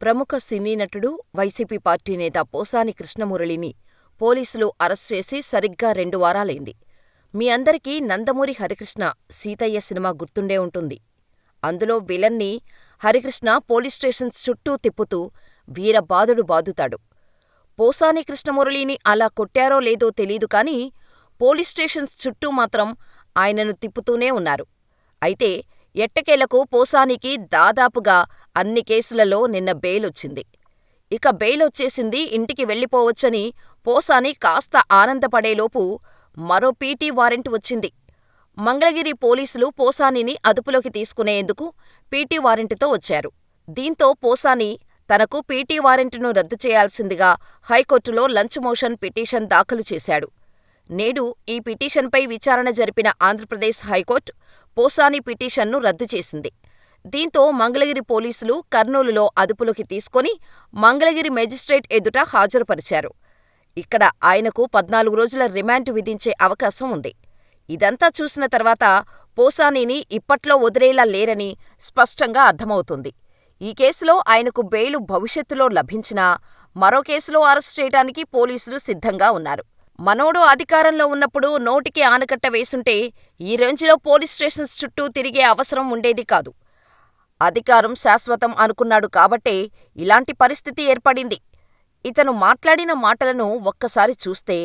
ప్రముఖ సినీ నటుడు, YCP party నేత పోసాని కృష్ణమురళిని పోలీసులు అరెస్ట్ చేసి సరిగ్గా 2 వారాలైంది. మీ అందరికీ నందమూరి హరికృష్ణ 'సీతయ్య' సినిమా గుర్తుండే ఉంటుంది. అందులో విలన్ని హరికృష్ణ పోలీస్ స్టేషన్స్ చుట్టూ తిప్పుతూ వీరబాదుడు బాదుతాడు. పోసాని కృష్ణమురళిని అలా కొట్టారో లేదో తెలీదు కానీ పోలీస్ స్టేషన్స్ చుట్టూ మాత్రం ఆయనను తిప్పుతూనే ఉన్నారు. అయితే ఎట్టకేలకు పోసానికి దాదాపుగా అన్ని కేసులలో నిన్న బెయిలొచ్చింది. ఇక బెయిలొచ్చేసింది, ఇంటికి వెళ్ళిపోవచ్చని పోసాని కాస్త ఆనందపడేలోపు మరో పీటీ వారెంట్ వచ్చింది. మంగళగిరి పోలీసులు పోసానిని అదుపులోకి తీసుకునేందుకు పీటీ వారెంటుతో వచ్చారు. దీంతో పోసాని తనకు పీటీ వారెంటును రద్దు చేయాల్సిందిగా హైకోర్టులో లంచ్ మోషన్ పిటిషన్ దాఖలు చేశాడు. నేడు ఈ పిటిషన్పై విచారణ జరిపిన ఆంధ్రప్రదేశ్ హైకోర్టు పోసాని పిటిషన్ను రద్దు చేసింది. దీంతో మంగళగిరి పోలీసులు కర్నూలులో అదుపులోకి తీసుకొని మంగళగిరి మేజిస్ట్రేట్ ఎదుట హాజరుపరిచారు. ఇక్కడ ఆయనకు 14 రోజుల రిమాండ్ విధించే అవకాశం ఉంది. ఇదంతా చూసిన తర్వాత పోసానిని ఇప్పట్లో వదిలేలా లేరని స్పష్టంగా అర్థమవుతుంది. ఈ కేసులో ఆయనకు బెయిలు భవిష్యత్తులో లభించినా మరో కేసులో అరెస్ట్ చేయడానికి పోలీసులు సిద్ధంగా ఉన్నారు. మనోడు అధికారంలో ఉన్నప్పుడు నోటికి ఆనకట్ట వేసుంటే ఈ రేంజ్లో పోలీస్ స్టేషన్స్ చుట్టూ తిరిగే అవసరం ఉండేది కాదు. అధికారం శాశ్వతం అనుకున్నాడు కాబట్టే ఇలాంటి పరిస్థితి ఏర్పడింది. ఇతను మాట్లాడిన మాటలను ఒక్కసారి చూస్తే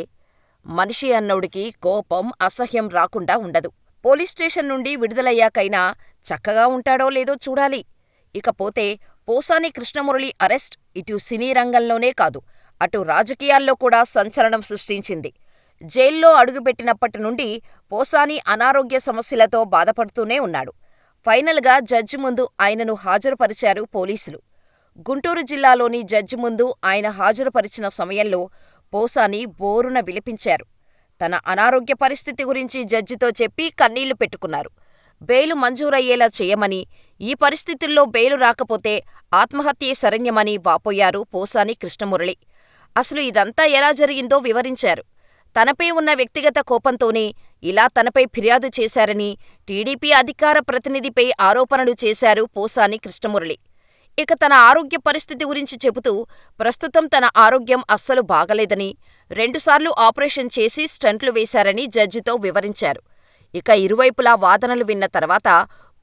మనిషి అన్నోడికి కోపం, అసహ్యం రాకుండా ఉండదు. పోలీస్ స్టేషన్ నుండి విడుదలయ్యాకైనా చక్కగా ఉంటాడో లేదో చూడాలి. ఇకపోతే పోసాని కృష్ణమురళి అరెస్ట్ ఇటు సినీ రంగంలోనే కాదు, అటు రాజకీయాల్లో కూడా సంచలనం సృష్టించింది. జైల్లో అడుగుపెట్టినప్పటి నుండి పోసాని అనారోగ్య సమస్యలతో బాధపడుతూనే ఉన్నాడు. ఫైనల్గా జడ్జి ముందు ఆయనను హాజరుపరిచారు పోలీసులు. గుంటూరు జిల్లాలోని జడ్జి ముందు ఆయన హాజరుపరిచిన సమయంలో పోసాని బోరున విలపించారు. తన అనారోగ్య పరిస్థితి గురించి జడ్జితో చెప్పి కన్నీళ్లు పెట్టుకున్నారు. బెయిలు మంజూరయ్యేలా చేయమని, ఈ పరిస్థితుల్లో బెయిలు రాకపోతే ఆత్మహత్యే శరణ్యమని వాపోయారు పోసాని కృష్ణమురళి. అసలు ఇదంతా ఎలా జరిగిందో వివరించారు. తనపై ఉన్న వ్యక్తిగత కోపంతోనే ఇలా తనపై ఫిర్యాదు చేశారని టీడీపీ అధికార ప్రతినిధిపై ఆరోపణలు చేశారు పోసాని కృష్ణమురళి. ఇక తన ఆరోగ్య పరిస్థితి గురించి చెబుతూ ప్రస్తుతం తన ఆరోగ్యం అస్సలు బాగలేదని, 2 సార్లు ఆపరేషన్ చేసి స్టంట్లు వేశారని జడ్జితో వివరించారు. ఇక ఇరువైపులా వాదనలు విన్న తర్వాత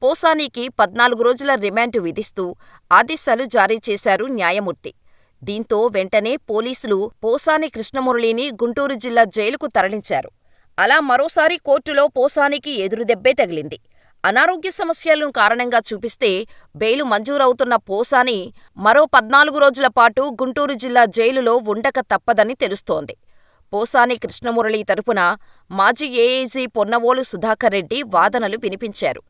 పోసానికి 14 రోజుల రిమాండ్ విధిస్తూ ఆదేశాలు జారీ చేశారు న్యాయమూర్తి. దీంతో వెంటనే పోలీసులు పోసాని కృష్ణమురళిని గుంటూరు జిల్లా జైలుకు తరలించారు. అలా మరోసారి కోర్టులో పోసానికి ఎదురుదెబ్బే తగిలింది. అనారోగ్య సమస్యలను కారణంగా చూపిస్తే బెయిలు మంజూరవుతున్న పోసాని మరో 14 రోజుల పాటు గుంటూరు జిల్లా జైలులో ఉండక తప్పదని తెలుస్తోంది. పోసాని కృష్ణమురళి తరపున మాజీ ఏఐజీ పొన్నవోలు సుధాకర్ రెడ్డి వాదనలు వినిపించారు.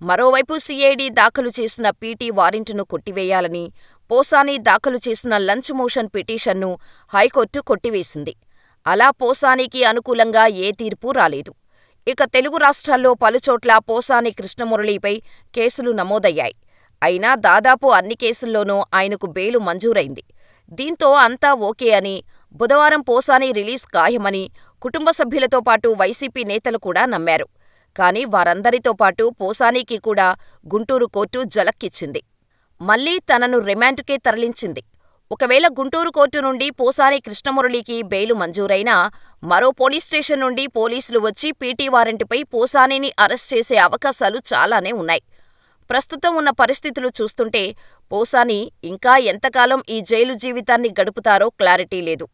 మరోవైపు సిఐడి దాఖలు చేసిన పీటీ వారెంటును కొట్టివేయాలని పోసాని దాఖలు చేసిన లంచ్ మోషన్ పిటిషన్ను హైకోర్టు కొట్టివేసింది. అలా పోసానికి అనుకూలంగా ఏ తీర్పు రాలేదు. ఇక తెలుగు రాష్ట్రాల్లో పలుచోట్ల పోసాని కృష్ణమురళిపై కేసులు నమోదయ్యాయి. అయినా దాదాపు అన్ని కేసుల్లోనూ ఆయనకు బెయిలు మంజూరైంది. దీంతో అంతా ఓకే అని, బుధవారం పోసాని రిలీజ్ ఖాయమని కుటుంబ సభ్యులతో పాటు వైసీపీ నేతలు కూడా నమ్మారు. కానీ వారందరితో పాటు పోసానికి కూడా గుంటూరు కోర్టు జలక్కిచ్చింది. మళ్లీ తనను రిమాండ్కే తరలించింది. ఒకవేళ గుంటూరు కోర్టు నుండి పోసాని కృష్ణమురళికి బెయిలు మంజూరైనా మరో పోలీస్ స్టేషన్ నుండి పోలీసులు వచ్చి పీటీ వారెంటుపై పోసానిని అరెస్ట్ చేసే అవకాశాలు చాలానే ఉన్నాయి. ప్రస్తుతం ఉన్న పరిస్థితులు చూస్తుంటే పోసాని ఇంకా ఎంతకాలం ఈ జైలు జీవితాన్ని గడుపుతారో క్లారిటీ లేదు.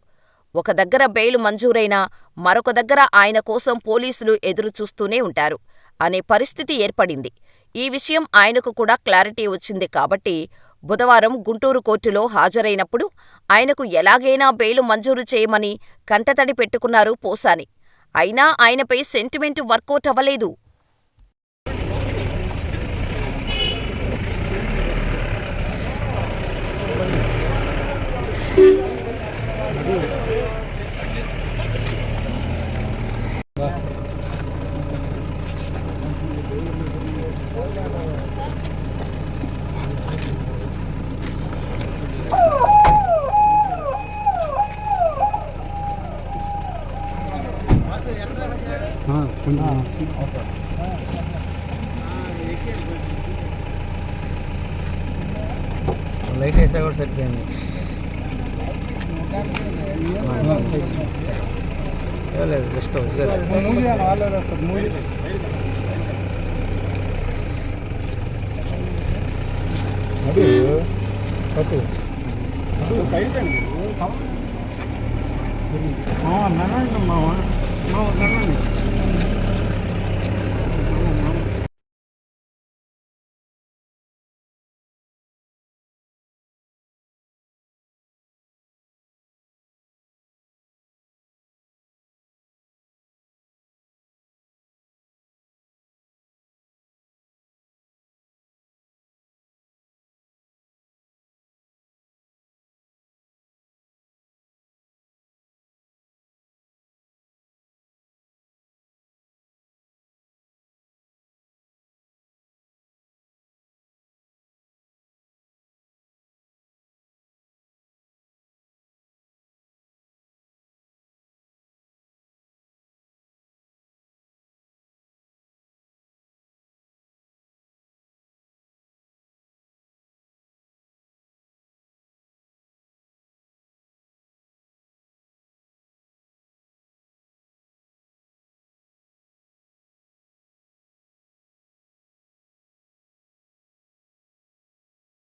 ఒక దగ్గర బెయిలు మంజూరైనా మరొక దగ్గర ఆయన కోసం పోలీసులు ఎదురుచూస్తూనే ఉంటారు అనే పరిస్థితి ఏర్పడింది. ఈ విషయం ఆయనకు కూడా క్లారిటీ వచ్చింది కాబట్టి బుధవారం గుంటూరు కోర్టులో హాజరైనప్పుడు ఆయనకు ఎలాగైనా బెయిలు మంజూరు చేయమని కంటతడి పెట్టుకున్నారు పోసాని. అయినా ఆయనపై సెంటిమెంటు వర్కౌట్ అవ్వలేదు. లైట్ వేసా కూడా సరిపోయింది. లేదు జస్ట్ నన్నండి మామ నన్నండి.